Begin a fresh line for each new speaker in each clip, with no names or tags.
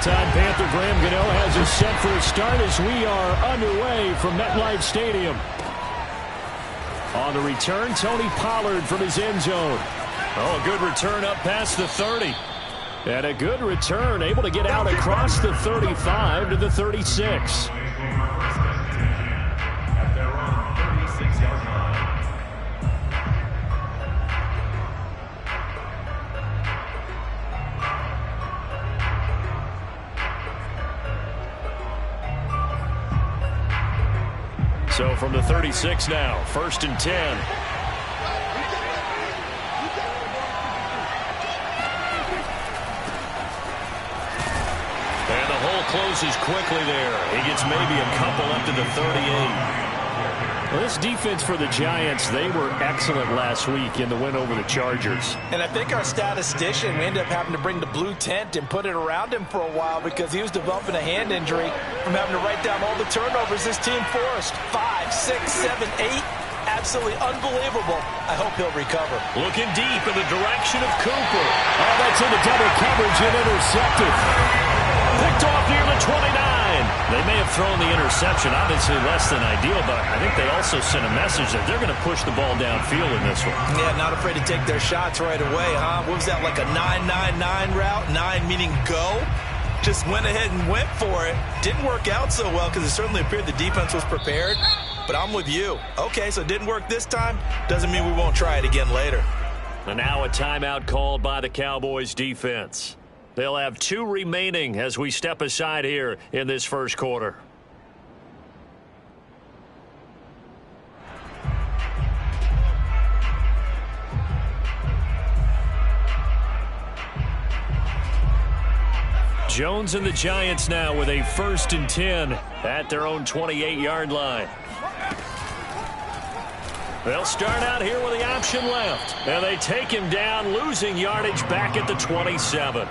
Longtime Panther Graham Gano has us set for a start as we are underway from MetLife Stadium. On the return, Tony Pollard from his end zone. Oh, a good return up past the 30. And a good return, able to get out across the 35 to the 36. So from the 36 now, 1st and 10. And the hole closes quickly there. He gets maybe a couple up to the 38. Well, this defense for the Giants, they were excellent last week in the win over the Chargers.
And I think our statistician, we ended up having to bring the blue tent and put it around him for a while because he was developing a hand injury from having to write down all the turnovers this team forced. 5, 6, 7, 8. Absolutely unbelievable. I hope he'll recover.
Looking deep in the direction of Cooper. Oh, that's in the double coverage and intercepted. Picked off near the 29. They may have thrown the interception, obviously less than ideal, but I think they also sent a message that they're going to push the ball downfield in this one.
Yeah, not afraid to take their shots right away, huh? What was that, like a 9-9-9 route? 9 meaning go? Just went ahead and went for it. Didn't work out so well because it certainly appeared the defense was prepared. But I'm with you. Okay, so it didn't work this time. Doesn't mean we won't try it again later.
And now a timeout called by the Cowboys defense. They'll have 2 remaining as we step aside here in this first quarter. Jones and the Giants now with a 1st and 10 at their own 28-yard line. They'll start out here with the option left. And they take him down, losing yardage back at the 27.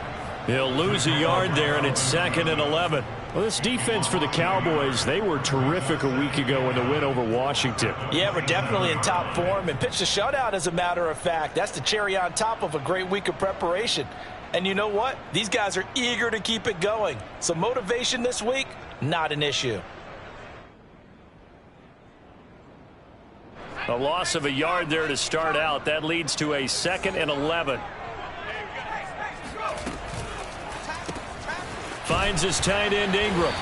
He'll lose a yard there, and it's 2nd and 11. Well, this defense for the Cowboys, they were terrific a week ago in the win over Washington.
Yeah, we're definitely in top form and pitched a shutout, as a matter of fact. That's the cherry on top of a great week of preparation. And you know what? These guys are eager to keep it going. So motivation this week, not an issue.
A loss of a yard there to start out. That leads to a 2nd and 11. Finds his tight end Ingram.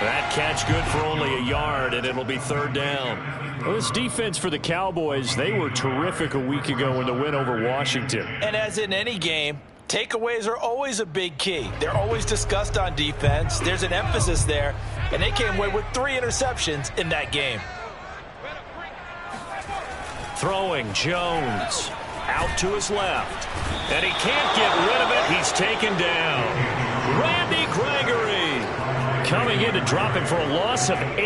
That catch good for only a yard, and it'll be 3rd down. Well, this defense for the Cowboys, they were terrific a week ago in the win over Washington.
And as in any game, takeaways are always a big key. They're always discussed on defense. There's an emphasis there, and they came away with 3 interceptions in that game.
Throwing Jones out to his left, and he can't get rid of it. He's taken down. Randy Gregory coming in to drop it for a loss of 8,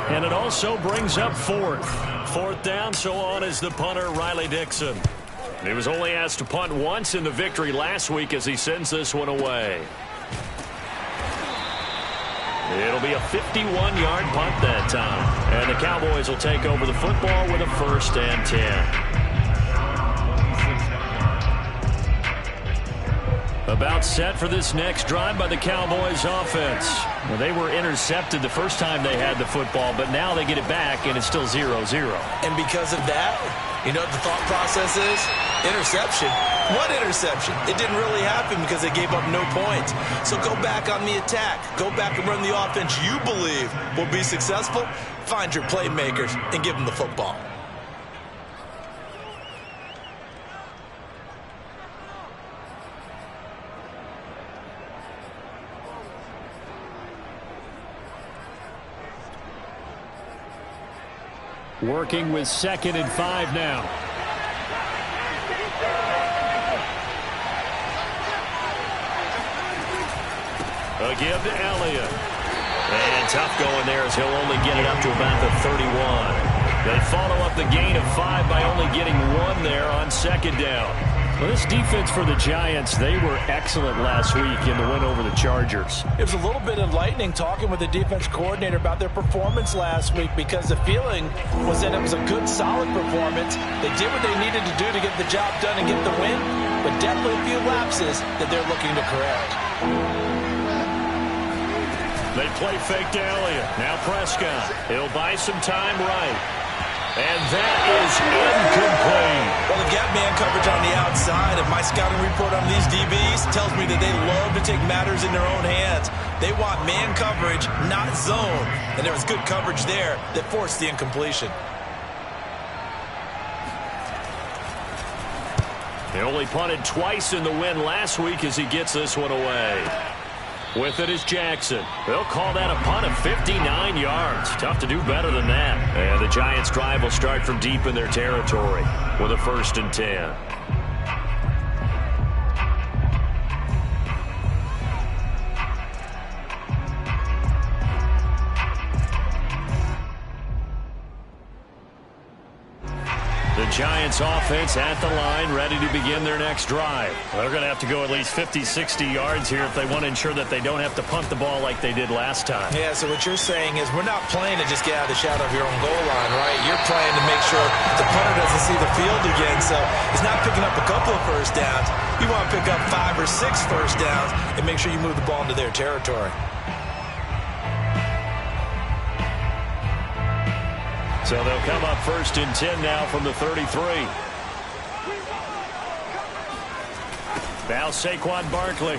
and it also brings up 4th. 4th down, so on is the punter, Riley Dixon. He was only asked to punt once in the victory last week as he sends this one away. It'll be a 51-yard punt that time. And the Cowboys will take over the football with a 1st and 10. About set for this next drive by the Cowboys offense. Well, they were intercepted the first time they had the football, but now they get it back, and it's still 0-0.
And because of that, you know what the thought process is? Interception. What interception? It didn't really happen because they gave up no points. So go back on the attack. Go back and run the offense you believe will be successful. Find your playmakers and give them the football.
Working with 2nd and 5 now. A give to Elliott. And tough going there as he'll only get it up to about the 31. They follow up the gain of 5 by only getting 1 there on 2nd down. Well, this defense for the Giants, they were excellent last week in the win over the Chargers.
It was a little bit enlightening talking with the defense coordinator about their performance last week because the feeling was that it was a good, solid performance. They did what they needed to do to get the job done and get the win, but definitely a few lapses that they're looking to correct.
They play fake to Elliott. Now Prescott. He'll buy some time right. And that is incomplete.
Well, they've got man coverage on the outside, and my scouting report on these DBs tells me that they love to take matters in their own hands. They want man coverage, not zone. And there was good coverage there that forced the incompletion.
They only punted twice in the win last week as he gets this one away. With it is Jackson. They'll call that a punt of 59 yards. Tough to do better than that. And the Giants' drive will start from deep in their territory with a 1st and 10. The Giants offense at the line, ready to begin their next drive. They're going to have to go at least 50, 60 yards here if they want to ensure that they don't have to punt the ball like they did last time.
Yeah, so what you're saying is we're not playing to just get out of the shadow of your own goal line, right? You're playing to make sure the punter doesn't see the field again. So it's not picking up a couple of first downs. You want to pick up 5 or 6 first downs and make sure you move the ball into their territory.
So they'll come up 1st and 10 now from the 33. Now Saquon Barkley.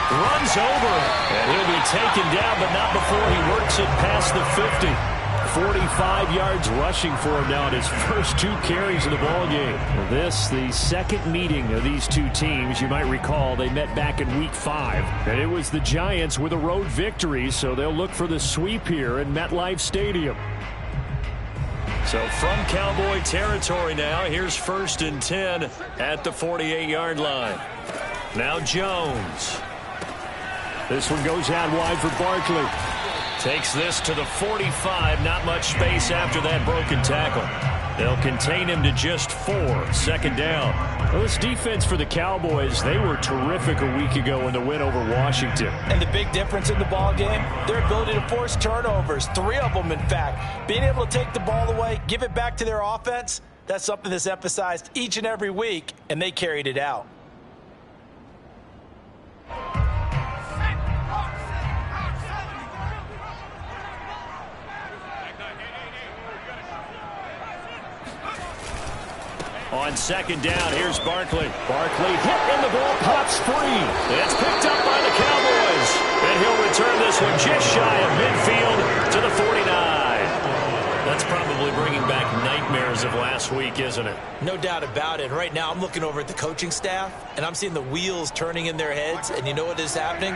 Runs over. And he'll be taken down, but not before he works it past the 50. 45 yards rushing for him now in his first 2 carries of the ballgame. This, the second meeting of these two teams. You might recall they met back in Week 5. And it was the Giants with a road victory, so they'll look for the sweep here in MetLife Stadium. So from Cowboy territory now, here's 1st and 10 at the 48-yard line. Now Jones. This one goes out wide for Barkley. Takes this to the 45. Not much space after that broken tackle. They'll contain him to just 4. 2nd down. Well, this defense for the Cowboys, they were terrific a week ago in the win over Washington.
And the big difference in the ball game, their ability to force turnovers. 3 of them, in fact. Being able to take the ball away, give it back to their offense, that's something that's emphasized each and every week, and they carried it out.
On 2nd down, here's Barkley. Barkley hit and the ball pops free. It's picked up by the Cowboys. And he'll return this one just shy of midfield to the 49. That's probably bringing back nightmares of last week, isn't it?
No doubt about it. Right now I'm looking over at the coaching staff, and I'm seeing the wheels turning in their heads. And you know what is happening?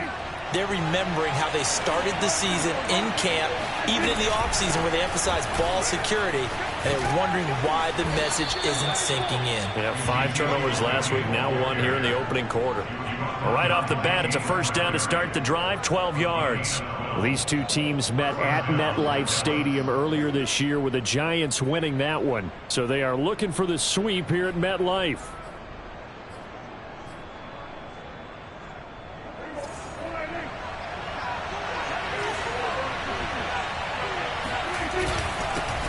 They're remembering how they started the season in camp, even in the offseason where they emphasized ball security, and they're wondering why the message isn't sinking in.
Yeah, 5 turnovers last week, now 1 here in the opening quarter. Well, right off the bat, it's a 1st down to start the drive, 12 yards. These two teams met at MetLife Stadium earlier this year with the Giants winning that one. So they are looking for the sweep here at MetLife.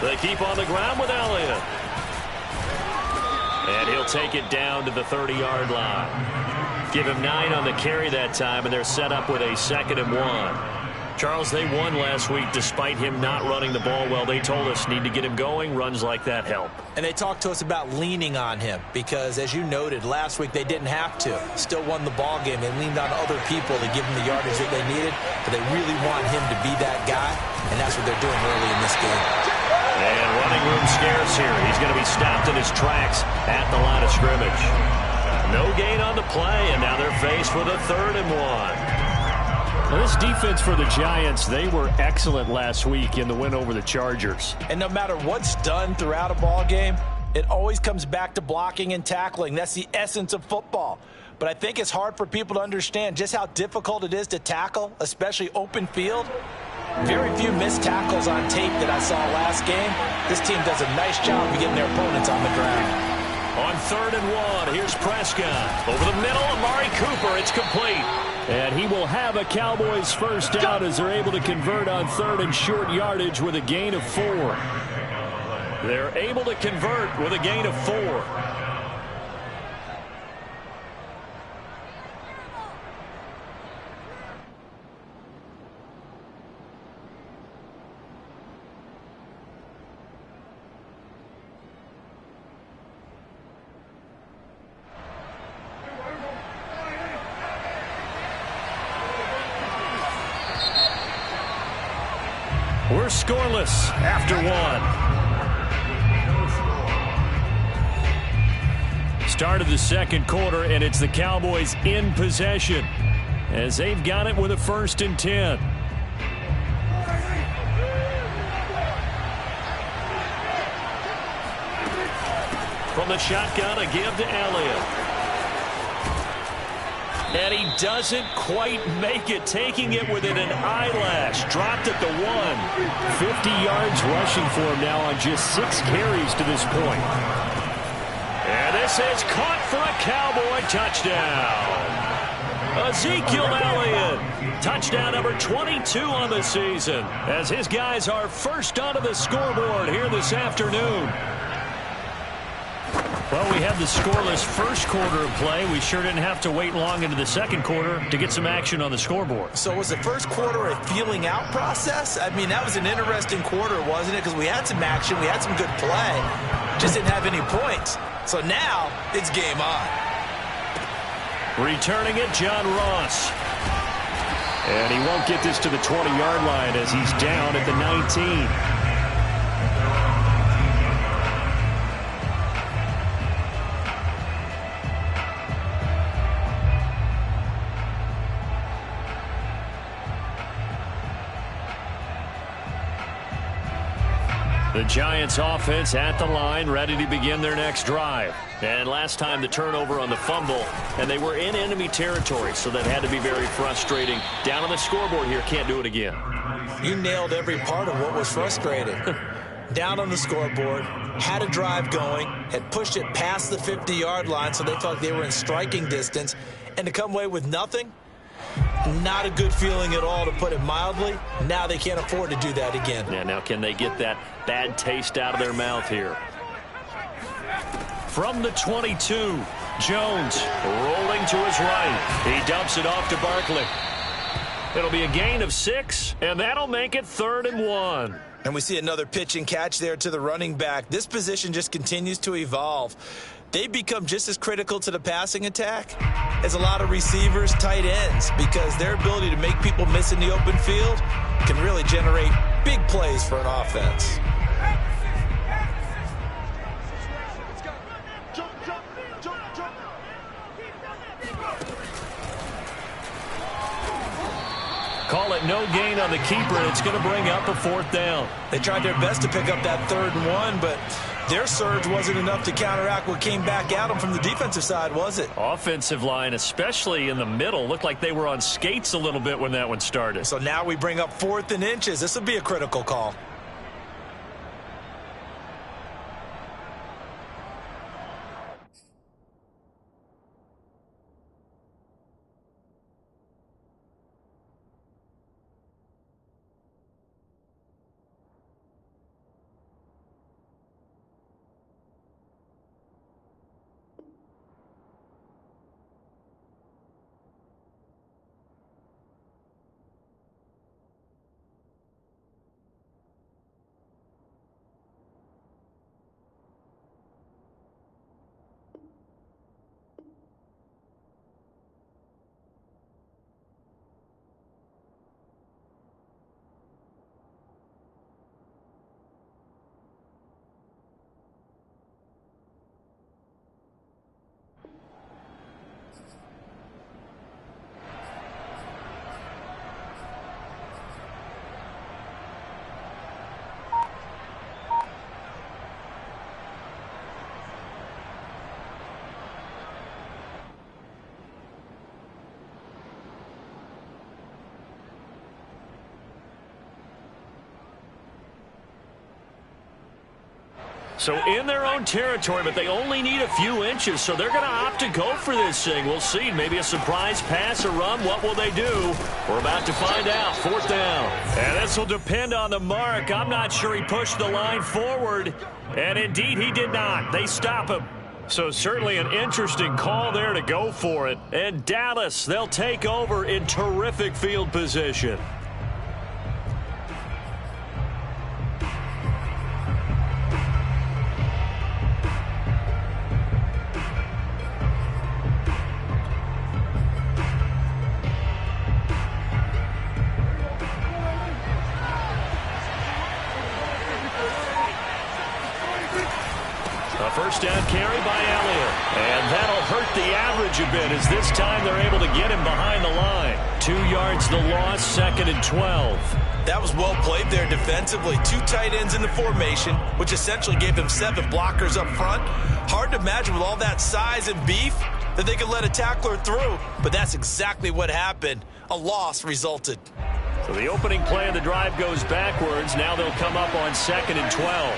They keep on the ground with Elliott. And he'll take it down to the 30-yard line. Give him 9 on the carry that time, and they're set up with a 2nd and 1. Charles, they won last week despite him not running the ball well. They told us need to get him going. Runs like that help.
And they talked to us about leaning on him because, as you noted, last week they didn't have to. Still won the ball game. They leaned on other people to give them the yardage that they needed, but they really want him to be that guy, and that's what they're doing early in this game.
And running room scarce here. He's going to be stopped in his tracks at the line of scrimmage. No gain on the play, and now they're faced with a 3rd and 1. Now this defense for the Giants, they were excellent last week in the win over the Chargers.
And no matter what's done throughout a ball game, it always comes back to blocking and tackling. That's the essence of football. But I think it's hard for people to understand just how difficult it is to tackle, especially open field. Very few missed tackles on tape that I saw last game. This team does a nice job of getting their opponents on the ground.
On 3rd and 1, here's Prescott. Over the middle, Amari Cooper, it's complete. And he will have a Cowboys 1st down as they're able to convert on 3rd and short yardage with a gain of 4. They're able to convert with a gain of 4. scoreless after one. Start of the second quarter, and it's the Cowboys in possession as they've got it with a 1st and 10. From the shotgun, a give to Elliott. And he doesn't quite make it, taking it within an eyelash. Dropped at the 1. 50 yards rushing for him now on just 6 carries to this point. And this is caught for a Cowboy touchdown. Ezekiel Elliott, touchdown number 22 on the season, as his guys are first onto the scoreboard here this afternoon. Well, we had the scoreless first quarter of play. We sure didn't have to wait long into the second quarter to get some action on the scoreboard.
So was the first quarter a feeling out process? I mean, that was an interesting quarter, wasn't it? Because we had some action, we had some good play, just didn't have any points. So now it's game on.
Returning it, John Ross. And he won't get this to the 20-yard line as he's down at the 19. The Giants offense at the line, ready to begin their next drive. And last time the turnover on the fumble, and they were in enemy territory, so that had to be very frustrating. Down on the scoreboard here, can't do it again.
You nailed every part of what was frustrating. Down on the scoreboard, had a drive going, had pushed it past the 50-yard line, so they felt they were in striking distance, and to come away with nothing, not a good feeling at all, to put it mildly. Now they can't afford to do that again.
Yeah, now can they get that bad taste out of their mouth here? From the 22, Jones rolling to his right. He dumps it off to Barkley. It'll be a gain of 6, and that'll make it 3rd and 1.
And we see another pitch and catch there to the running back. This position just continues to evolve. They've become just as critical to the passing attack as a lot of receivers, tight ends, because their ability to make people miss in the open field can really generate big plays for an offense.
Call it no gain on the keeper, and it's going to bring up a 4th down.
They tried their best to pick up that 3rd and 1, but their surge wasn't enough to counteract what came back at them from the defensive side, was it?
Offensive line, especially in the middle, looked like they were on skates a little bit when that one started.
So now we bring up 4th and inches. This will be a critical call.
So in their own territory, but they only need a few inches, so they're going to opt to go for this thing. We'll see. Maybe a surprise pass or run. What will they do? We're about to find out. 4th down. And this will depend on the mark. I'm not sure he pushed the line forward. And indeed, he did not. They stop him. So certainly an interesting call there to go for it. And Dallas, they'll take over in terrific field position. A first down carry by Elliott. And that'll hurt the average a bit as this time they're able to get him behind the line. 2 yards the loss, 2nd and 12.
That was well played there defensively. 2 tight ends in the formation, which essentially gave them 7 blockers up front. Hard to imagine with all that size and beef that they could let a tackler through, but that's exactly what happened. A loss resulted.
So the opening play of the drive goes backwards. Now they'll come up on 2nd and 12.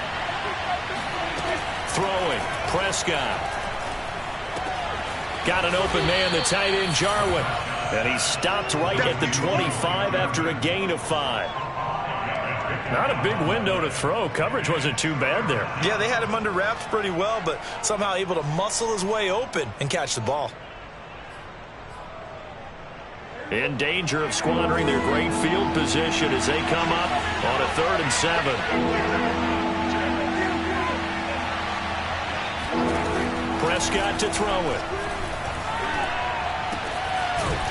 Throwing, Prescott. Got an open man, the tight end, Jarwin. And he stopped right at the 25 after a gain of 5. Not a big window to throw. Coverage wasn't too bad there.
Yeah, they had him under wraps pretty well, but somehow able to muscle his way open and catch the ball.
In danger of squandering their great field position as they come up on a 3rd and 7. Prescott to throw it.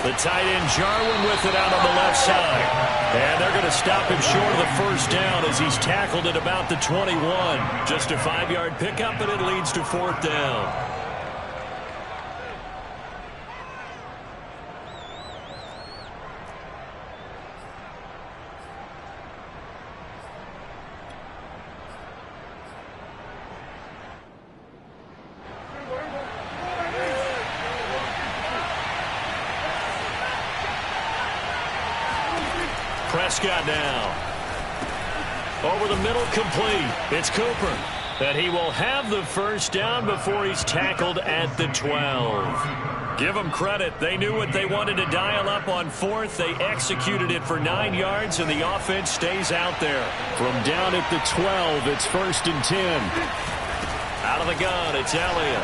The tight end Jarwin with it out on the left side. And they're going to stop him short of the first down as he's tackled at about the 21. Just a 5-yard pickup, and it leads to 4th down. Prescott now. Over the middle, complete. It's Cooper. And he will have the first down before he's tackled at the 12. Give them credit. They knew what they wanted to dial up on 4th. They executed it for 9 yards, and the offense stays out there. From down at the 12, it's 1st and 10. Out of the gun, it's Elliott.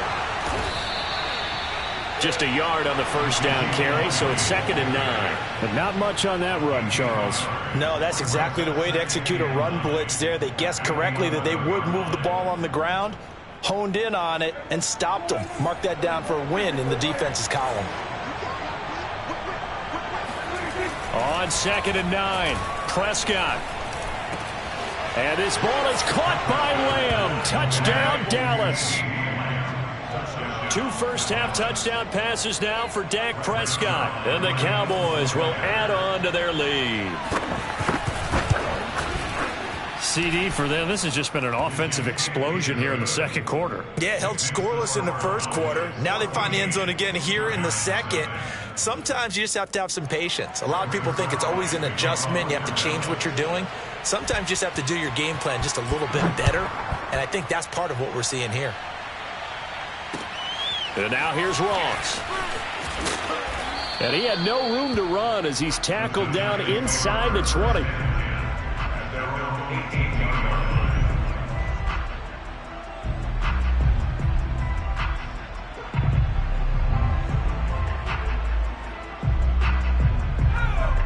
Just a yard on the first down carry, so it's 2nd and 9. But not much on that run, Charles.
No, that's exactly the way to execute a run blitz there. They guessed correctly that they would move the ball on the ground, honed in on it, and stopped them. Mark that down for a win in the defense's column.
On 2nd and 9, Prescott. And this ball is caught by Lamb. Touchdown, Dallas. 2 first-half touchdown passes now for Dak Prescott. And the Cowboys will add on to their lead. CD for them. This has just been an offensive explosion here in the 2nd quarter.
Yeah, held scoreless in the 1st quarter. Now they find the end zone again here in the 2nd. Sometimes you just have to have some patience. A lot of people think it's always an adjustment. You have to change what you're doing. Sometimes you just have to do your game plan just a little bit better. And I think that's part of what we're seeing here.
And now here's Ross. And he had no room to run as he's tackled down inside the 20.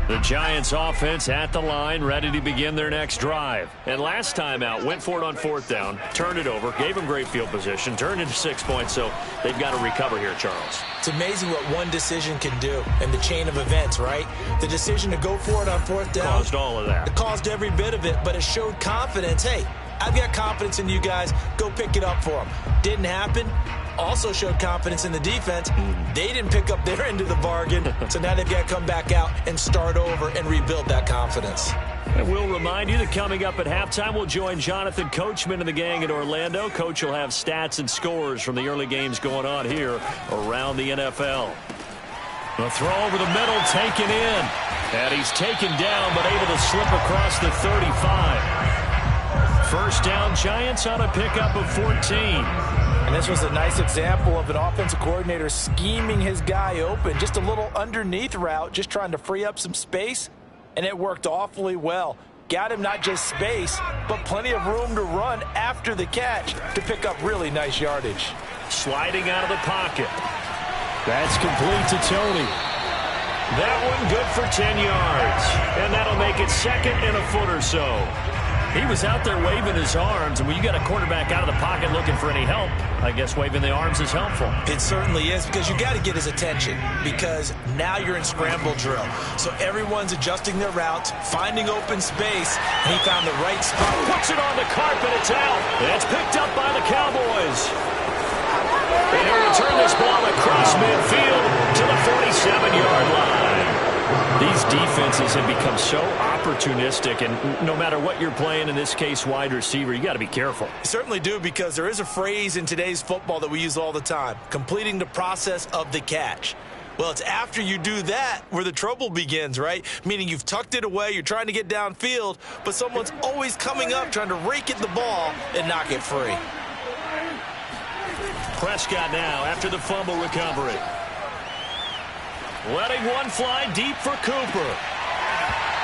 The Giants offense at the line, ready to begin their next drive. And last time out, went for it on 4th down, turned it over, gave them great field position, turned into 6 points, so they've got to recover here, Charles.
It's amazing what one decision can do in the chain of events, right? The decision to go for it on 4th down.
Caused all of that.
It caused every bit of it, but it showed confidence. Hey, I've got confidence in you guys. Go pick it up for them. Didn't happen. Also showed confidence in the defense. They didn't pick up their end of the bargain, so now they've got to come back out and start over and rebuild that confidence.
And we'll remind you that coming up at halftime, we'll join Jonathan Coachman and the gang in Orlando. Coach will have stats and scores from the early games going on here around the NFL. The throw over the middle, taken in. And he's taken down, but able to slip across the 35. First down, Giants on a pickup of 14.
And this was a nice example of an offensive coordinator scheming his guy open. Just a little underneath route, just trying to free up some space, and it worked awfully well. Got him not just space, but plenty of room to run after the catch to pick up really nice yardage.
Sliding out of the pocket. That's complete to Tony. That one good for 10 yards. And that'll make it 2nd and a foot or so. He was out there waving his arms, and when you got a quarterback out of the pocket looking for any help, I guess waving the arms is helpful.
It certainly is, because you got to get his attention, because now you're in scramble drill. So everyone's adjusting their routes, finding open space, and he found the right spot.
Puts it on the carpet, it's out. It's picked up by the Cowboys. defenses have become so opportunistic, and no matter what you're playing, in this case wide receiver, you got to be careful.
You certainly do, because there is a phrase in today's football that we use all the time: completing the process of the catch. Well, it's after you do that where the trouble begins, right? Meaning you've tucked it away, you're trying to get downfield, but someone's always coming up trying to rake at the ball and knock it free.
Prescott now after the fumble recovery. Letting one fly deep for Cooper.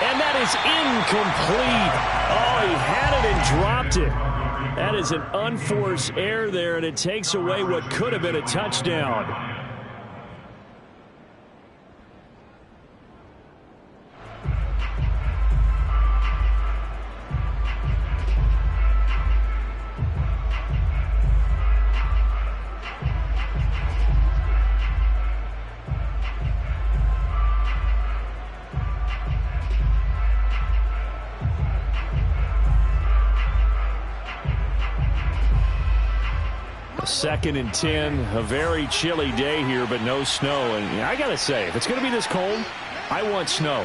And that is incomplete. Oh, he had it and dropped it. That is an unforced error there, and it takes away what could have been a touchdown. Second and 10, a very chilly day here, but no snow. And I got to say, if it's going to be this cold, I want snow.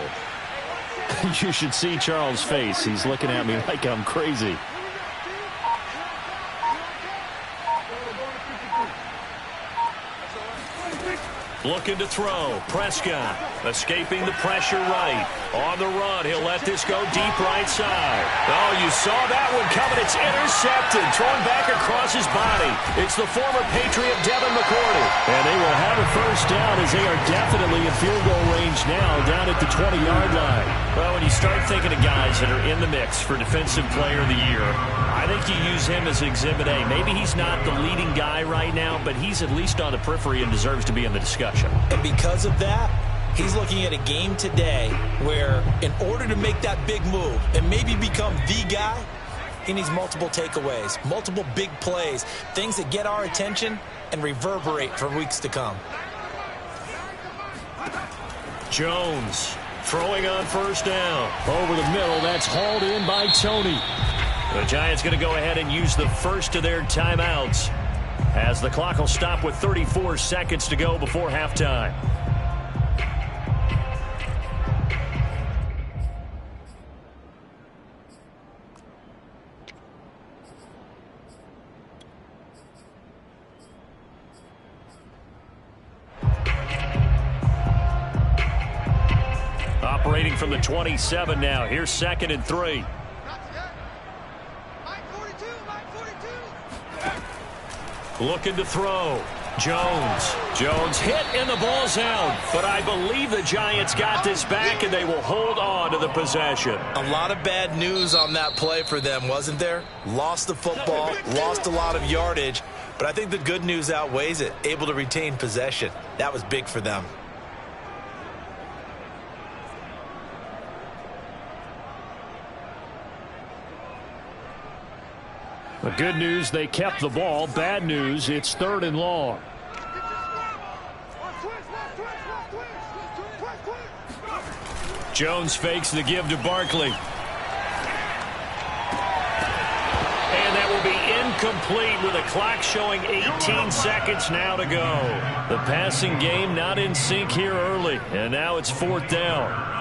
You should see Charles' face. He's looking at me like I'm crazy. Looking to throw. Prescott escaping the pressure right. On the run, he'll let this go deep right side. Oh, you saw that one coming. It's intercepted. Thrown back across his body. It's the former Patriot Devin McCourty. And they will have a first down as they are definitely in field goal range now down at the 20-yard line. Well, when you start thinking of guys that are in the mix for Defensive Player of the Year, I think you use him as Exhibit A. Maybe he's not the leading guy right now, but he's at least on the periphery and deserves to be in the discussion.
And because of that, he's looking at a game today where in order to make that big move and maybe become the guy, he needs multiple takeaways, multiple big plays, things that get our attention and reverberate for weeks to come.
Jones throwing on first down. Over the middle, that's hauled in by Tony. The Giants going to go ahead and use the first of their timeouts as the clock will stop with 34 seconds to go before halftime. Operating from the 27 now. Here's 2nd and 3. Looking to throw. Jones hit and the ball's out. But I believe the Giants got this back and they will hold on to the possession.
A lot of bad news on that play for them, wasn't there? Lost the football, lost a lot of yardage. But I think the good news outweighs it. Able to retain possession. That was big for them.
The good news, they kept the ball. Bad news, it's 3rd and long. Jones fakes the give to Barkley. And that will be incomplete with a clock showing 18 seconds now to go. The passing game not in sync here early. And now it's 4th down.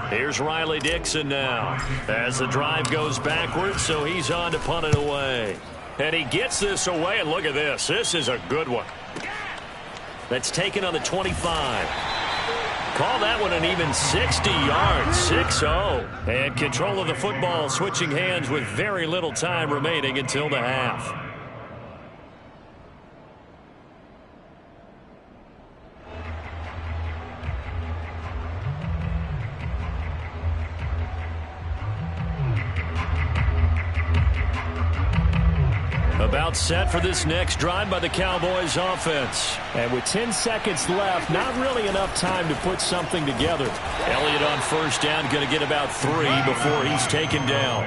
Here's Riley Dixon now as the drive goes backwards, so he's on to punt it away. And he gets this away, and look at this. This is a good one. That's taken on the 25. Call that one an even 60 yards, 6-0. And control of the football switching hands with very little time remaining until the half. About set for this next drive by the Cowboys offense. And with 10 seconds left, not really enough time to put something together. Elliott on first down, going to get about 3 before he's taken down.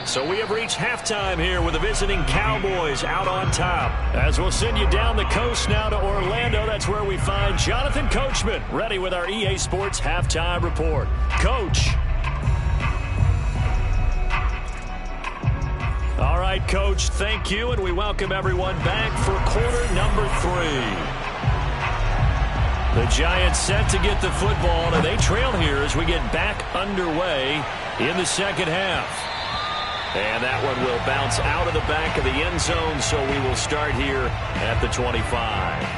So we have reached halftime here with the visiting Cowboys out on top. As we'll send you down the coast now to Orlando, that's where we find Jonathan Coachman ready with our EA Sports halftime report. Coach. All right, Coach, thank you, and we welcome everyone back for quarter number 3. The Giants set to get the football, and they trail here as we get back underway in the second half. And that one will bounce out of the back of the end zone, so we will start here at the 25.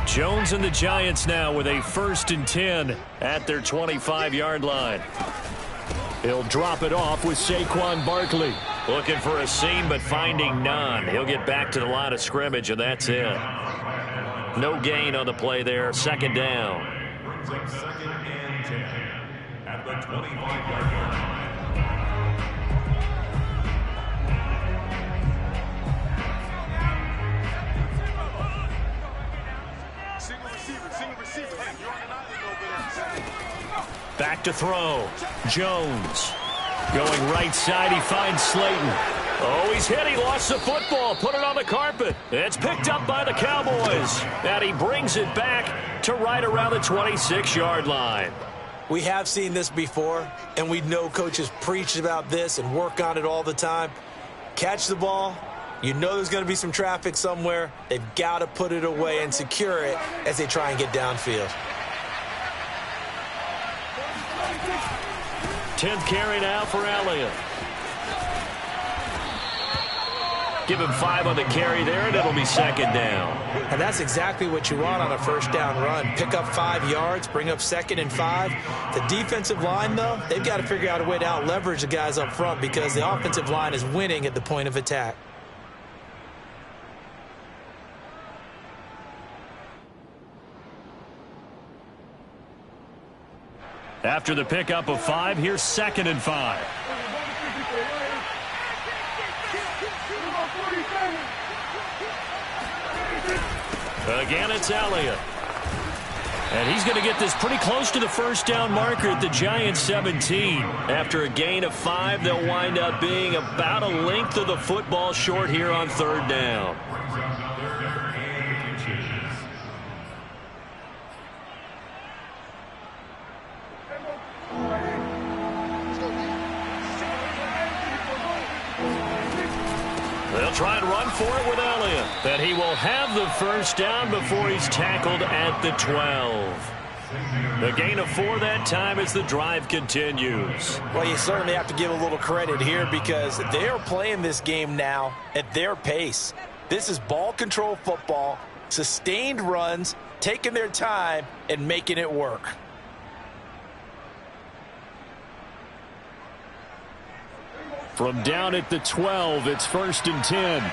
Jones and the Giants now with a 1st and 10 at their 25-yard line. He'll drop it off with Saquon Barkley. Looking for a seam, but finding none. He'll get back to the line of scrimmage, and that's it. No gain on the play there. 2nd down.
Brings up 2nd and 10 at the 25-yard line.
Back to throw. Jones. Going right side, he finds Slayton. Oh, he's hit. He lost the football. Put it on the carpet. It's picked up by the Cowboys. And he brings it back to right around the 26-yard line.
We have seen this before, and we know coaches preach about this and work on it all the time. Catch the ball. You know there's going to be some traffic somewhere. They've got to put it away and secure it as they try and get downfield.
10th carry now for Elliott. Give him 5 on the carry there, and it'll be 2nd down.
And that's exactly what you want on a 1st down run. Pick up 5 yards, bring up 2nd and 5. The defensive line, though, they've got to figure out a way to out-leverage the guys up front because the offensive line is winning at the point of attack.
After the pickup of 5, here's 2nd and 5. Again, it's Elliott. And he's going to get this pretty close to the 1st down marker at the Giants 17. After a gain of 5, they'll wind up being about a length of the football short here on 3rd down. They'll try and run for it with Elliott. That he will have the 1st down before he's tackled at the 12. The gain of 4 that time as the drive continues.
Well, you certainly have to give a little credit here because they are playing this game now at their pace. This is ball control football, sustained runs, taking their time and making it work.
From down at the 12, it's 1st and 10.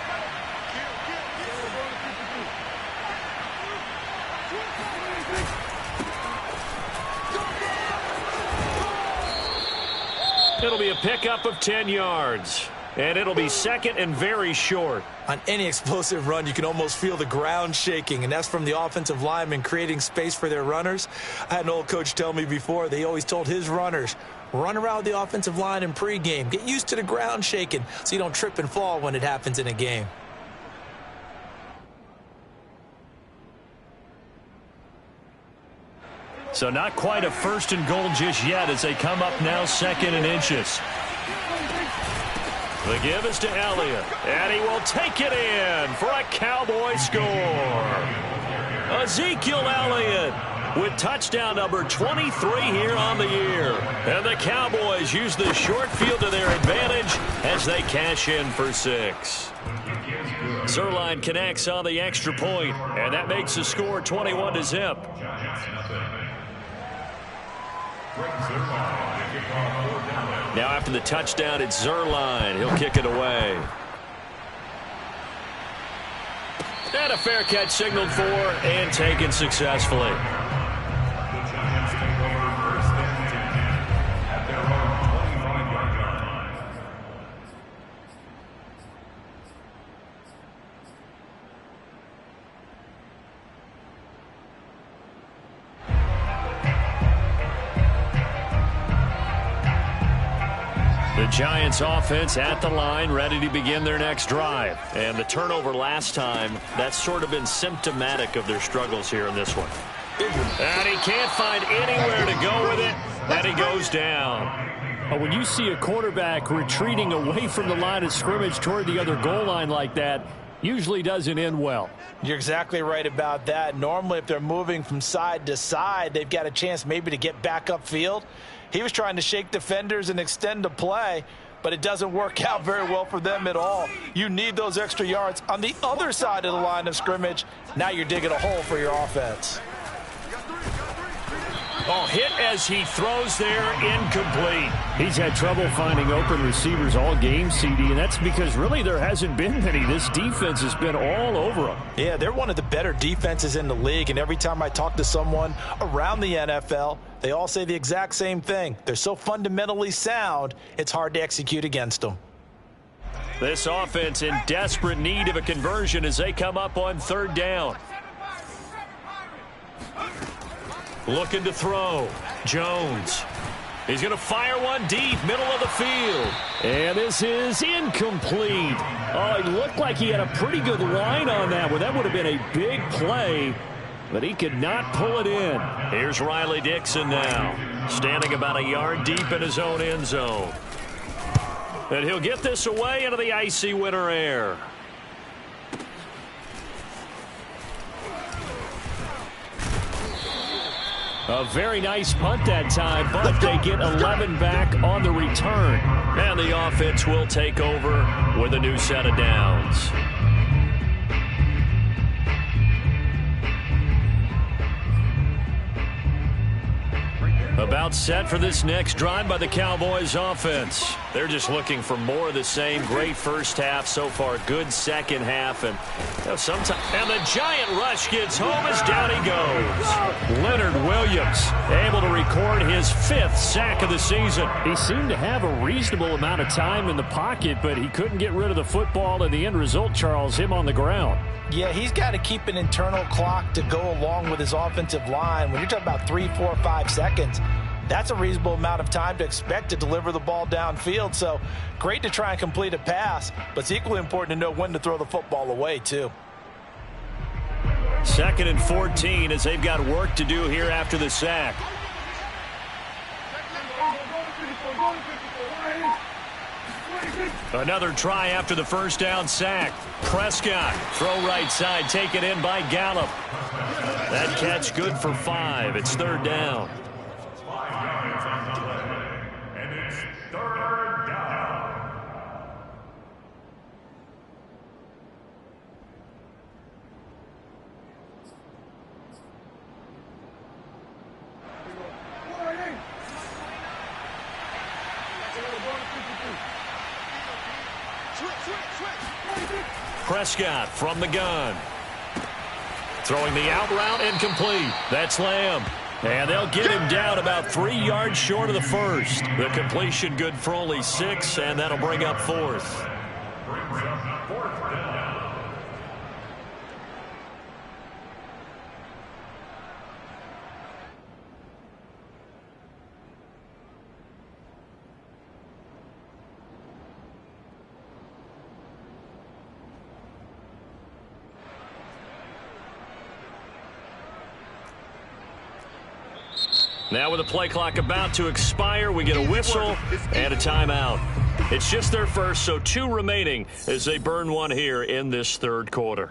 It'll be a pickup of 10 yards. And it'll be 2nd and very short.
On any explosive run, you can almost feel the ground shaking, and that's from the offensive linemen creating space for their runners. I had an old coach tell me before, they always told his runners, run around the offensive line in pregame. Get used to the ground shaking so you don't trip and fall when it happens in a game.
So not quite a 1st and goal just yet as they come up now 2nd and inches. The give is to Elliott, and he will take it in for a Cowboy score. Ezekiel Elliott with touchdown number 23 here on the year. And the Cowboys use the short field to their advantage as they cash in for 6. Zerline connects on the extra point, and that makes the score 21-0. Now after the touchdown, it's Zerline. He'll kick it away. And a fair catch signaled for and taken successfully. The Giants offense at the line, ready to begin their next drive. And the turnover last time, that's sort of been symptomatic of their struggles here in this one. And he can't find anywhere to go with it, and he goes down. When you see a quarterback retreating away from the line of scrimmage toward the other goal line like that, usually doesn't end well.
You're exactly right about that. Normally, if they're moving from side to side, they've got a chance maybe to get back upfield. He was trying to shake defenders and extend the play, but it doesn't work out very well for them at all. You need those extra yards on the other side of the line of scrimmage. Now you're digging a hole for your offense.
Oh, hit as he throws there, incomplete. He's had trouble finding open receivers all game, CD, and that's because really there hasn't been many. This defense has been all over them.
Yeah, they're one of the better defenses in the league, and every time I talk to someone around the NFL, they all say the exact same thing. They're so fundamentally sound, it's hard to execute against them.
This offense in desperate need of a conversion as they come up on third down. Looking to throw. Jones. He's going to fire one deep, middle of the field. And this is incomplete. Oh, it looked like he had a pretty good line on that one. That would have been a big play, but he could not pull it in. Here's Riley Dixon now, standing about a yard deep in his own end zone. And he'll get this away into the icy winter air. A very nice punt that time, but they get 11 back on the return. And the offense will take over with a new set of downs. About set for this next drive by the Cowboys offense. They're just looking for more of the same. Great first half so far. Good second half. And the giant rush gets home as down he goes. Leonard Williams able to record his 5th sack of the season. He seemed to have a reasonable amount of time in the pocket, but he couldn't get rid of the football, and the end result, Charles, him on the ground.
Yeah, he's got to keep an internal clock to go along with his offensive line. When you're talking about 3, 4, 5 seconds, that's a reasonable amount of time to expect to deliver the ball downfield. So great to try and complete a pass, but it's equally important to know when to throw the football away, too.
2nd and 14 as they've got work to do here after the sack. Another try after the first down sack. Prescott, throw right side, taken in by Gallup. That catch good for 5. It's 3rd down.
5 yards on the play, and it's 3rd down.
Prescott from the gun. Throwing the out route, incomplete. That's Lamb. And they'll get him down about 3 yards short of the first. The completion good for only 6, and that'll bring up 4th.
Brings up 4th down.
Now with the play clock about to expire, we get a whistle and a timeout. It's just their first, so 2 remaining as they burn one here in this 3rd quarter.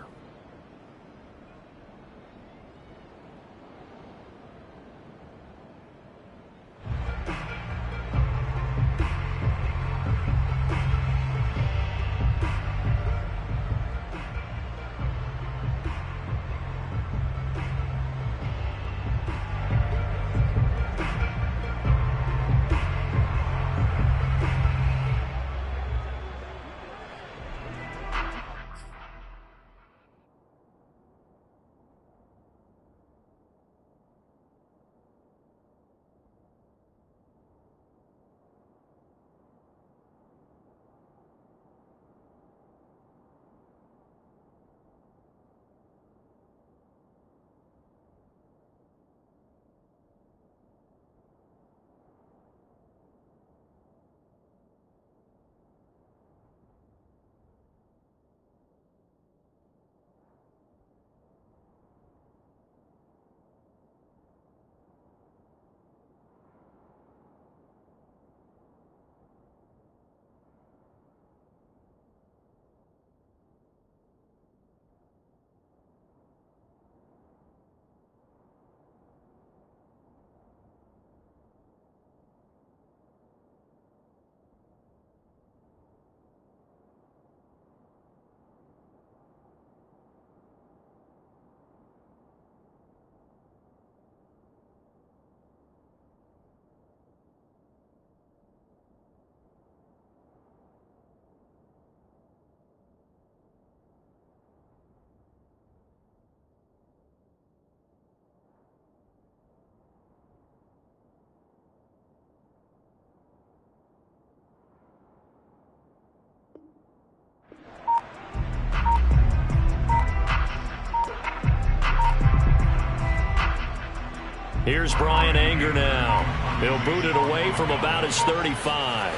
Here's Brian Anger now. He'll boot it away from about his 35.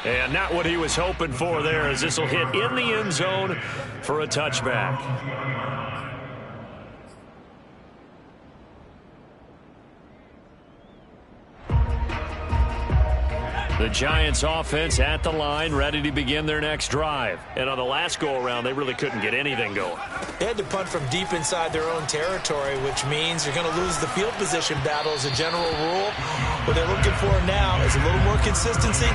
And not what he was hoping for there, as this will hit in the end zone for a touchback. The Giants offense at the line, ready to begin their next drive. And on the last go-around, they really couldn't get anything going.
They had to punt from deep inside their own territory, which means you're going to lose the field position battle as a general rule. What they're looking for now is a little more consistency,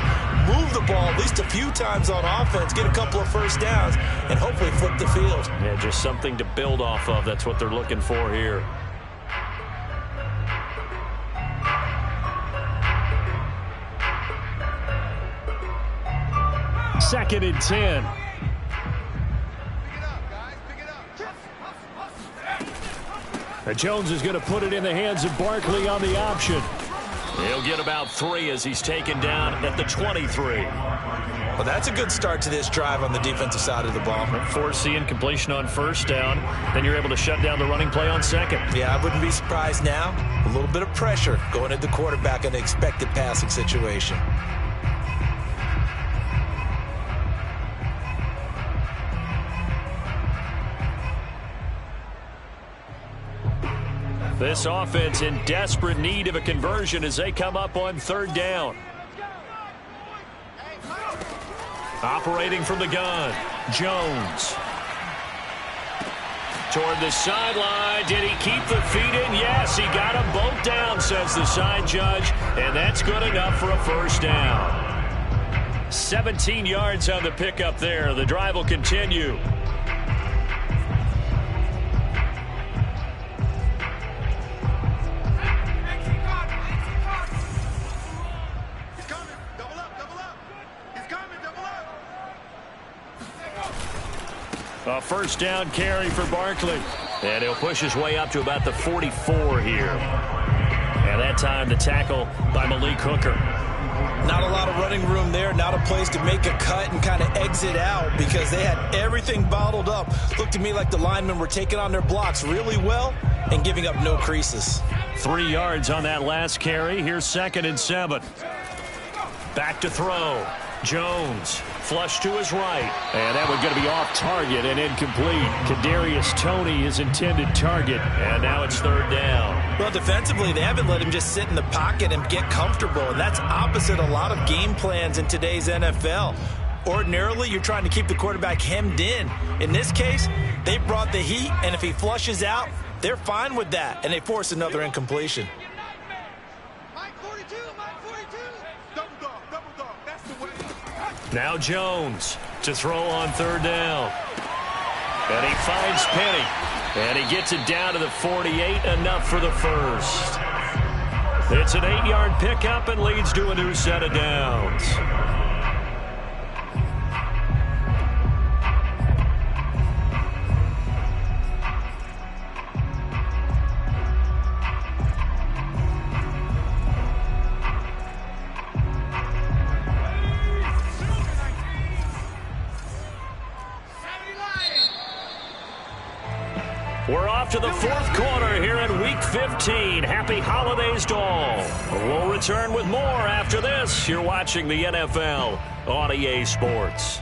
move the ball at least a few times on offense, get a couple of first downs, and hopefully flip the field.
Yeah, just something to build off of. That's what they're looking for here. Second and 10. Jones is going to put it in the hands of Barkley on the option. He'll get about 3 as he's taken down at the 23.
Well, that's a good start to this drive on the defensive side of the ball.
Force the incompletion on first down. Then you're able to shut down the running play on second.
Yeah, I wouldn't be surprised now. A little bit of pressure going at the quarterback in an expected passing situation.
This offense in desperate need of a conversion as they come up on third down. Operating from the gun, Jones. Toward the sideline. Did he keep the feet in? Yes, he got them both down, says the side judge. And that's good enough for a first down. 17 yards on the pickup there. The drive will continue. A first down carry for Barkley. And he'll push his way up to about the 44 here. And that time the tackle by Malik Hooker.
Not a lot of running room there. Not a place to make a cut and kind of exit out because they had everything bottled up. Looked to me like the linemen were taking on their blocks really well and giving up no creases.
3 yards on that last carry. Here's 2nd and 7. Back to throw. Jones, flush to his right. And that one's going to be off target and incomplete. Kadarius Toney, his intended target. And now it's third down.
Well, defensively, they haven't let him just sit in the pocket and get comfortable. And that's opposite a lot of game plans in today's NFL. Ordinarily, you're trying to keep the quarterback hemmed in. In this case, they brought the heat, and if he flushes out, they're fine with that. And they force another incompletion.
Now Jones to throw on third down. And he finds Penny. And he gets it down to the 48, enough for the first. It's an 8-yard pickup and leads to a new set of downs. We're off to the fourth quarter here in Week 15. Happy holidays to all. We'll return with more after this. You're watching the NFL on EA Sports.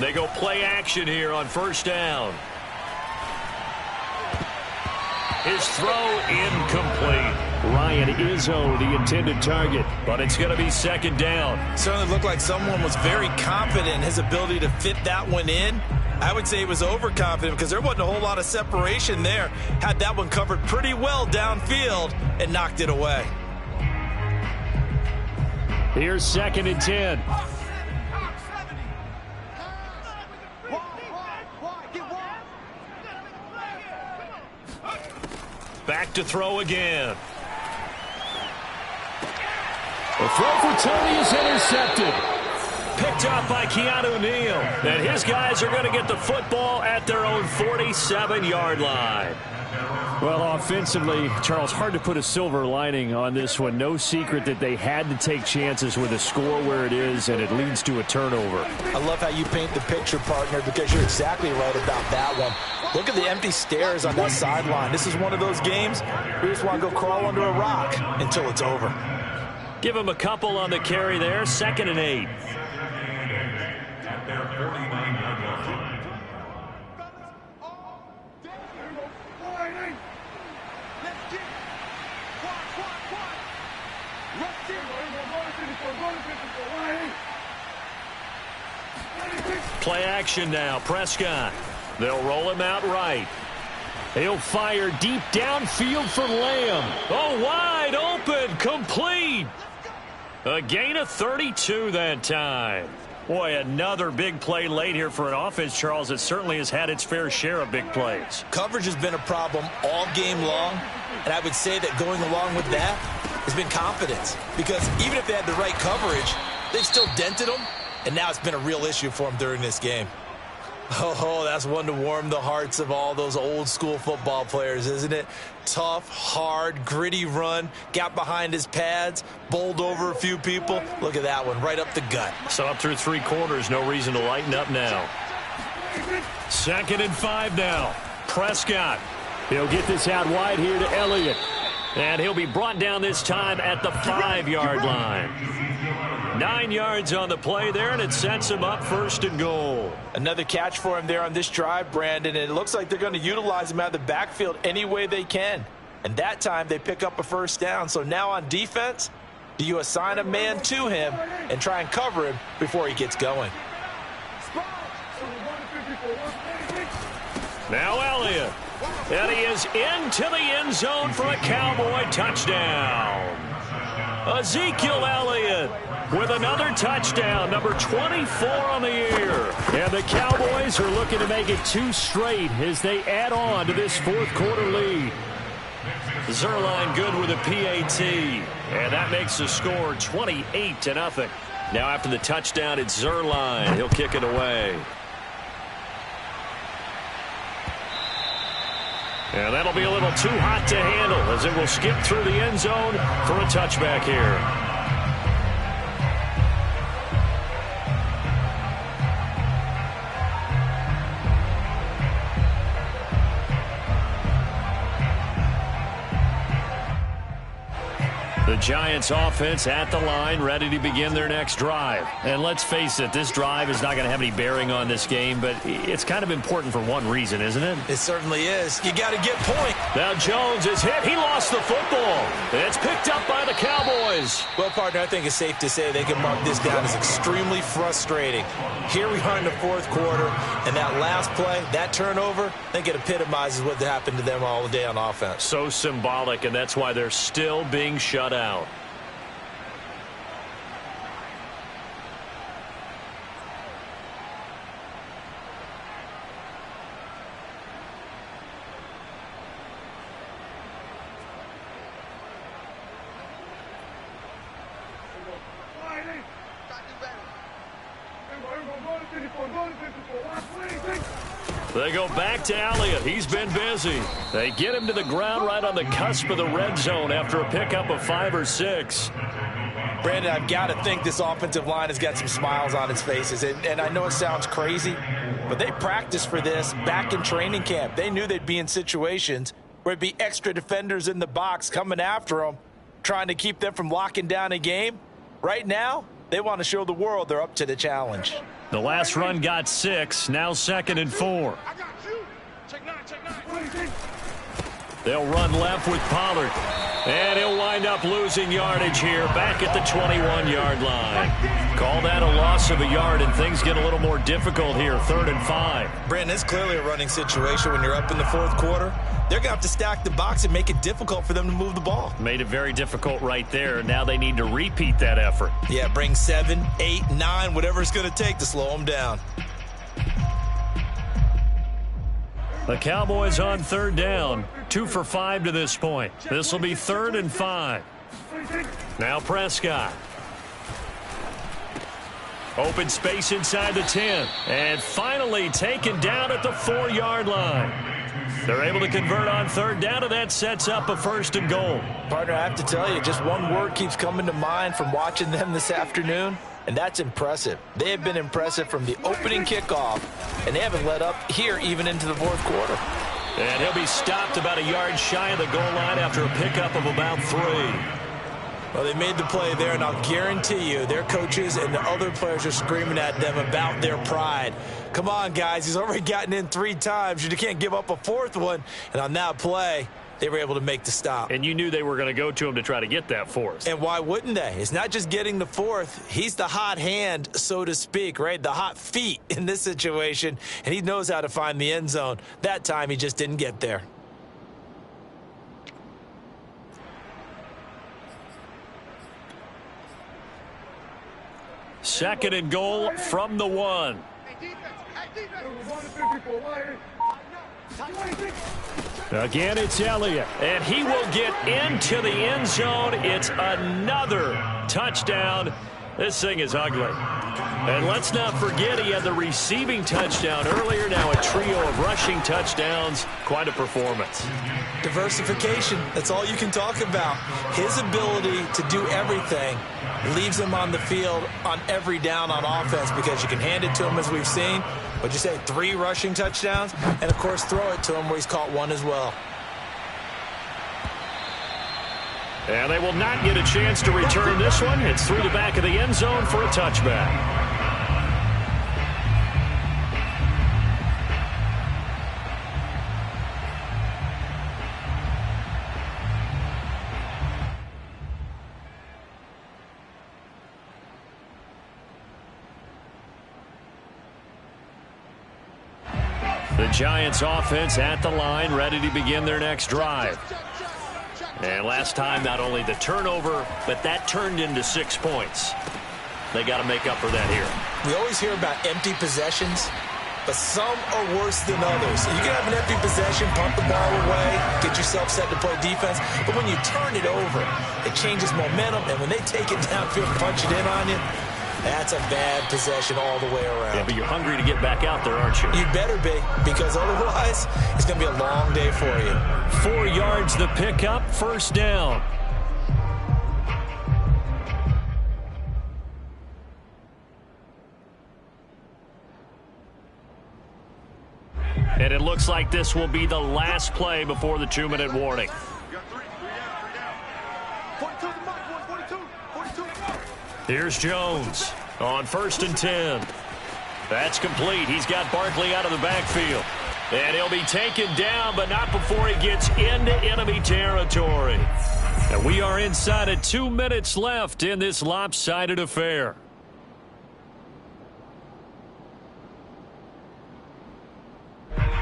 They go play action here on first down. His throw incomplete. Ryan Izzo, the intended target, but it's going to be second down.
Certainly looked like someone was very confident in his ability to fit that one in. I would say he was overconfident because there wasn't a whole lot of separation there. Had that one covered pretty well downfield and knocked it away.
Here's 2nd and 10. Back to throw again.
The throw for Toney is intercepted.
Picked up by Keanu Neal. And his guys are going to get the football at their own 47-yard line. Well, offensively, Charles, hard to put a silver lining on this one. No secret that they had to take chances with a score where it is, and it leads to a turnover.
I love how you paint the picture, partner, because you're exactly right about that one. Look at the empty stares on that sideline. This is one of those games where you just want to go crawl under a rock until it's over.
Give him a couple on the carry there. 2nd and 8.
At their 49-yard line.
Play action now. Prescott. They'll roll him out right. He'll fire deep downfield for Lamb. Oh, wide open. Complete. A gain of 32 that time. Boy, another big play late here for an offense, Charles. It certainly has had its fair share of big plays.
Coverage has been a problem all game long, and I would say that going along with that has been confidence. Because even if they had the right coverage, they still dented them, and now it's been a real issue for them during this game. Oh, that's one to warm the hearts of all those old school football players, isn't it? Tough, hard, gritty run, got behind his pads, bowled over a few people. Look at that one, right up the gut.
So up through 3 quarters, no reason to lighten up now. 2nd and 5 now. Prescott. He'll get this out wide here to Elliott. And he'll be brought down this time at the 5-yard line. 9 yards on the play there, and it sets him up 1st and goal.
Another catch for him there on this drive, Brandon, and it looks like they're going to utilize him out of the backfield any way they can. And that time they pick up a 1st down. So now on defense, do you assign a man to him and try and cover him before he gets going?
Now Elliott. And he is into the end zone for a Cowboy touchdown. Ezekiel Elliott with another touchdown, number 24 on the year. And the Cowboys are looking to make it 2 straight as they add on to this 4th quarter lead. Zerline good with a PAT, and that makes the score 28-0. Now after the touchdown, it's Zerline. He'll kick it away. And that'll be a little too hot to handle as it will skip through the end zone for a touchback here. The Giants offense at the line, ready to begin their next drive. And let's face it, this drive is not going to have any bearing on this game, but it's kind of important for one reason, isn't it?
It certainly is. You got to get point.
Now Jones is hit. He lost the football. It's picked up by the Cowboys.
Well, partner, I think it's safe to say they can mark this down as extremely frustrating. Here we are in the 4th quarter, and that last play, that turnover, I think it epitomizes what happened to them all day on offense.
So symbolic, and that's why they're still being shut out. They go back to Elliott. He's been busy. They get him to the ground right on the cusp of the red zone after a pickup of 5 or 6.
Brandon, I've got to think this offensive line has got some smiles on its faces. And I know it sounds crazy, but they practiced for this back in training camp. They knew they'd be in situations where it'd be extra defenders in the box coming after them, trying to keep them from locking down a game. Right now, they want to show the world they're up to the challenge.
The last run got 6, now 2nd and 4. They'll run left with Pollard. And he'll wind up losing yardage here back at the 21-yard line. Call that a loss of a yard, and things get a little more difficult here, 3rd and 5.
Brandon, it's clearly a running situation when you're up in the 4th quarter. They're going to have to stack the box and make it difficult for them to move the ball.
Made it very difficult right there. Now they need to repeat that effort.
Yeah, bring 7, 8, 9, whatever it's going to take to slow them down.
The Cowboys on 3rd down, 2 for 5 to this point. This will be 3rd and 5. Now Prescott. Open space inside the 10. And finally taken down at the 4-yard line. They're able to convert on third down, and that sets up a 1st and goal.
Partner, I have to tell you, just one word keeps coming to mind from watching them this afternoon, and that's impressive. They have been impressive from the opening kickoff, and they haven't let up here even into the 4th quarter.
And he'll be stopped about a yard shy of the goal line after a pickup of about 3.
Well, they made the play there, and I'll guarantee you their coaches and the other players are screaming at them about their pride. Come on, guys. He's already gotten in 3 times. You can't give up a 4th one. And on that play, they were able to make the stop.
And you knew they were going to go to him to try to get that 4th.
And why wouldn't they? It's not just getting the 4th. He's the hot hand, so to speak, right? The hot feet in this situation. And he knows how to find the end zone. That time, he just didn't get there.
Second and goal from the 1. Again, it's Elliott, and he will get into the end zone. It's another touchdown. This thing is ugly. And let's not forget he had the receiving touchdown earlier. Now a trio of rushing touchdowns. Quite a performance.
Diversification. That's all you can talk about. His ability to do everything leaves him on the field on every down on offense because you can hand it to him as we've seen. What'd you say, 3 rushing touchdowns? And, of course, throw it to him where he's caught 1 as well.
And they will not get a chance to return this one. It's through the back of the end zone for a touchback. The Giants offense at the line, ready to begin their next drive. And last time, not only the turnover, but that turned into 6 points. They got to make up for that here.
We always hear about empty possessions, but some are worse than others. You can have an empty possession, punt the ball away, get yourself set to play defense, but when you turn it over, it changes momentum, and when they take it downfield and punch it in on you, that's a bad possession all the way around.
Yeah, but you're hungry to get back out there, aren't you?
You better be, because otherwise, it's going to be a long day for you.
4 yards the pickup, 1st down. And it looks like this will be the last play before the 2-minute warning. Here's Jones on 1st and 10. That's complete. He's got Barkley out of the backfield. And he'll be taken down, but not before he gets into enemy territory. And we are inside of 2 minutes left in this lopsided affair.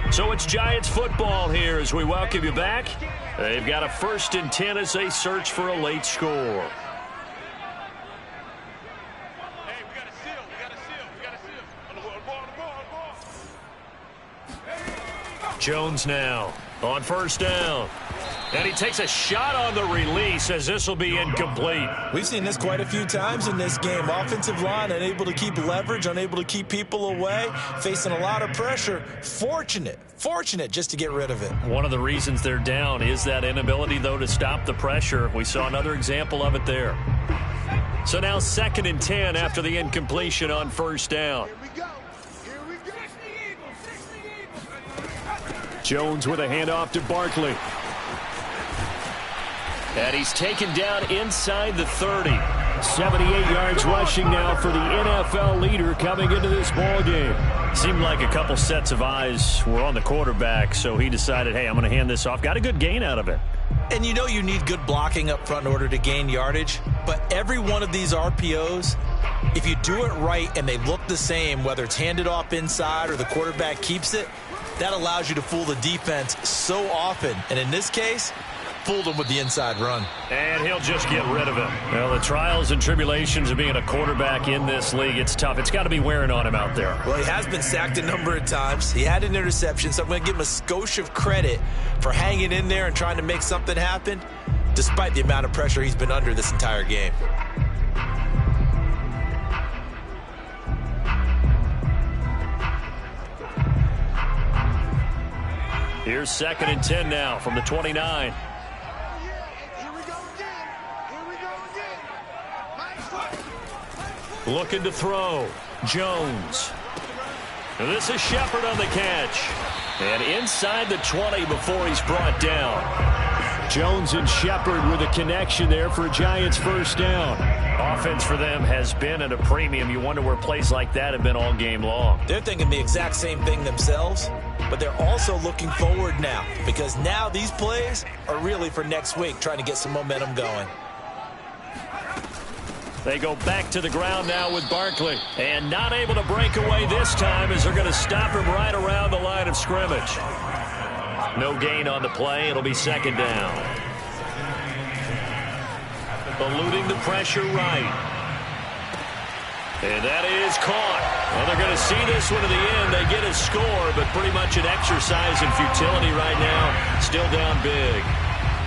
So it's Giants football here as we welcome you back. They've got a 1st and 10 as they search for a late score. Jones now on 1st down. And he takes a shot on the release as this will be incomplete.
We've seen this quite a few times in this game. Offensive line unable to keep leverage, unable to keep people away, facing a lot of pressure. Fortunate just to get rid of it.
One of the reasons they're down is that inability, though, to stop the pressure. We saw another example of it there. So now 2nd and 10 after the incompletion on 1st down. Jones with a handoff to Barkley. And he's taken down inside the 30. 78 yards rushing now for the NFL leader coming into this ball game. Seemed like a couple sets of eyes were on the quarterback, so he decided, hey, I'm going to hand this off. Got a good gain out of it.
And you know you need good blocking up front in order to gain yardage, but every one of these RPOs, if you do it right and they look the same, whether it's handed off inside or the quarterback keeps it, that allows you to fool the defense so often. And in this case, fooled him with the inside run.
And he'll just get rid of it. Well, the trials and tribulations of being a quarterback in this league, it's tough. It's got to be wearing on him out there.
Well, he has been sacked a number of times. He had an interception, so I'm going to give him a skosh of credit for hanging in there and trying to make something happen, despite the amount of pressure he's been under this entire game.
Here's 2nd and 10 now from the 29. Looking to throw. Jones. And this is Shepard on the catch. And inside the 20 before he's brought down.
Jones and Shepard with a connection there for a Giants first down.
Offense for them has been at a premium. You wonder where plays like that have been all game long.
They're thinking the exact same thing themselves, but they're also looking forward now because now these plays are really for next week, trying to get some momentum going.
They go back to the ground now with Barkley. And not able to break away this time as they're going to stop him right around the line of scrimmage. No gain on the play. It'll be 2nd down. Eluding the pressure right. And that is caught. Well, they're going to see this one to the end. They get a score, but pretty much an exercise in futility right now. Still down big.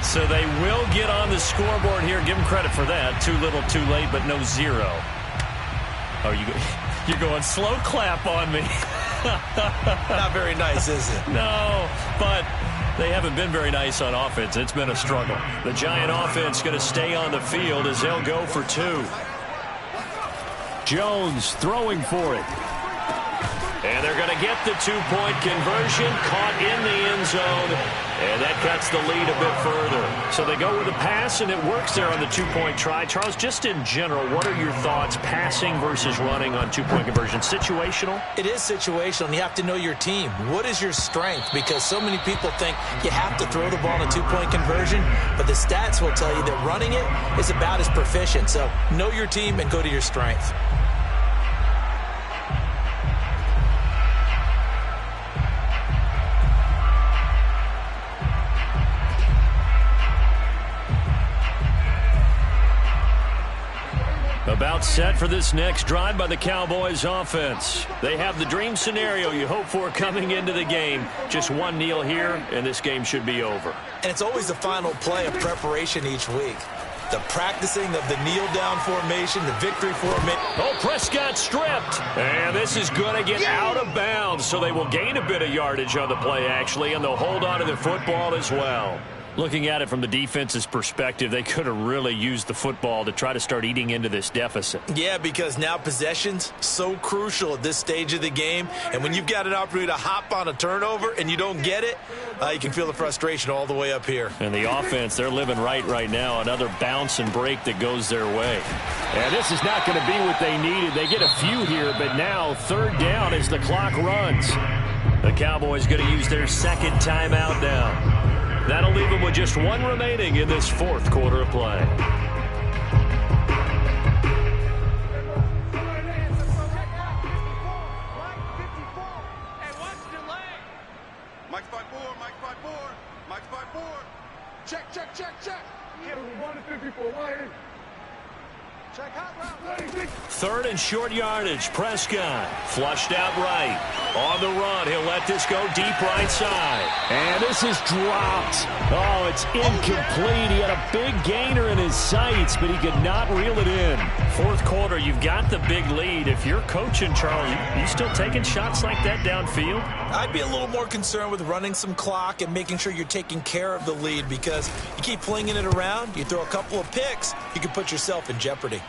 So they will get on the scoreboard here. Give them credit for that. Too little, too late, but no 0. Oh, you're going slow clap on me.
Not very nice, is it?
No, but they haven't been very nice on offense. It's been a struggle. The Giant offense going to stay on the field as they'll go for 2.
Jones throwing for it.
And they're going to get the 2-point conversion, caught in the end zone, and that cuts the lead a bit further. So they go with a pass, and it works there on the 2-point try. Charles, just in general, what are your thoughts passing versus running on 2-point conversion? Situational?
It is situational, and you have to know your team. What is your strength? Because so many people think you have to throw the ball in a 2-point conversion, but the stats will tell you that running it is about as proficient. So know your team and go to your strength.
About set for this next drive by the Cowboys offense. They have the dream scenario you hope for coming into the game. Just one kneel here, and this game should be over.
And it's always the final play of preparation each week. The practicing of the kneel-down formation, the victory formation.
Oh, Prescott stripped. And this is going to get out of bounds, so they will gain a bit of yardage on the play, actually, and they'll hold on to the football as well. Looking at it from the defense's perspective, they could have really used the football to try to start eating into this deficit.
Yeah, because now possession's so crucial at this stage of the game. And when you've got an opportunity to hop on a turnover and you don't get it, you can feel the frustration all the way up here.
And the offense, they're living right now. Another bounce and break that goes their way.
And this is not going to be what they needed. They get a few here, but now 3rd down as the clock runs.
The Cowboys going to use their 2nd timeout now. That'll leave them with just 1 remaining in this 4th quarter of play.
Mike's by 4, Mike's by 4, Mike's by 4. Check. 1 to 54, Wyatt. Check hot route.
3rd and short yardage. Prescott flushed out right. On the run, he'll let this go deep right side.
And this is dropped. Oh, it's incomplete. He had a big gainer in his sights, but he could not reel it in.
4th quarter, you've got the big lead. If you're coaching, Charles, you still taking shots like that downfield?
I'd be a little more concerned with running some clock and making sure you're taking care of the lead, because you keep flinging it around, you throw a couple of picks, you can put yourself in jeopardy.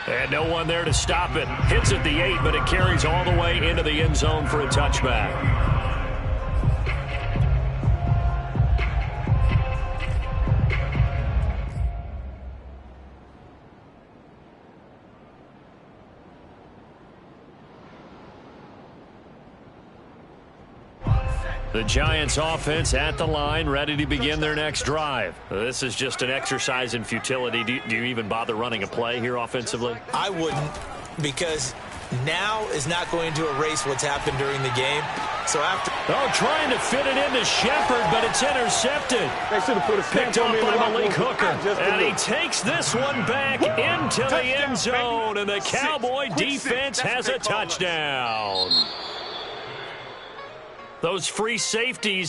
And no one there to stop it. Hits at the 8, but it carries all the way into the end zone for a touchback. The Giants offense at the line, ready to begin their next drive. This is just an exercise in futility. Do you even bother running a play here offensively?
I wouldn't, because now is not going to erase what's happened during the game. So after...
Oh, trying to fit it into Shepard, but it's intercepted.
They should have put a
picked off by Malik Hooker. And he takes this one back into the end zone, and the Cowboy defense has a touchdown. Those free safeties